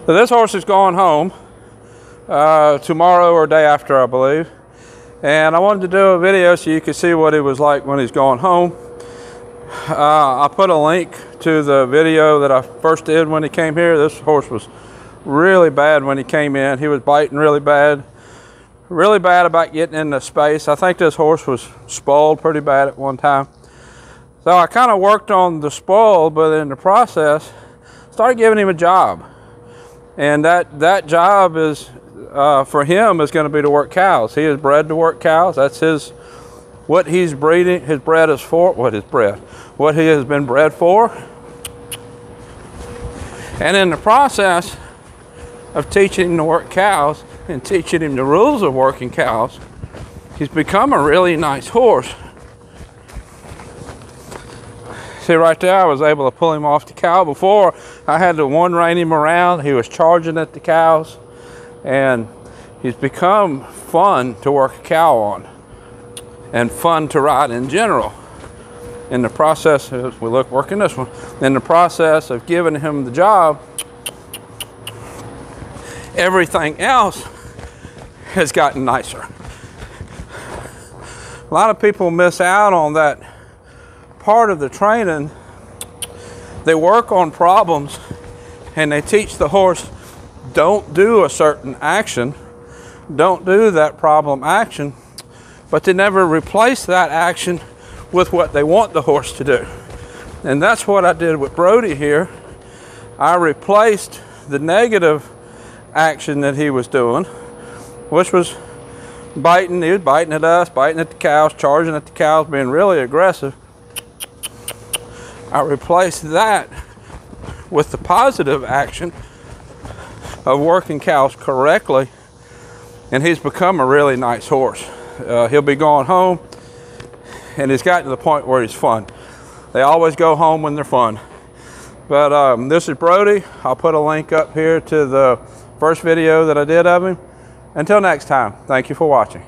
So this horse is going home tomorrow or day after, I believe. And I wanted to do a video so you could see what it was like when he's going home. I put a link to the video that I first did when he came here. This horse was really bad when he came in. He was biting really bad about getting into space. I think this horse was spoiled pretty bad at one time. So I kind of worked on the spoil, but in the process, started giving him a job. And that job is, for him, is going to be to work cows. He is bred to work cows. That's what he's breeding. His bred is for, what he has been bred for. And in the process of teaching him to work cows and teaching him the rules of working cows, he's become a really nice horse. See right there, I was able to pull him off the cow. Before, I had to one rein him around. He was charging at the cows, and he's become fun to work a cow on and fun to ride in general. In the process, as we look working this one, in the process of giving him the job, everything else has gotten nicer. A lot of people miss out on that part of the training. They work on problems and they teach the horse, don't do a certain action, don't do that problem action, but they never replace that action with what they want the horse to do. And that's what I did with Brody here. I replaced the negative action that he was doing, which was biting. He was biting at us, biting at the cows, charging at the cows, being really aggressive. I replaced that with the positive action of working cows correctly, and he's become a really nice horse. He'll be going home, and he's gotten to the point where he's fun. They always go home when they're fun. But this is Brody. I'll put a link up here to the first video that I did of him. Until next time, thank you for watching.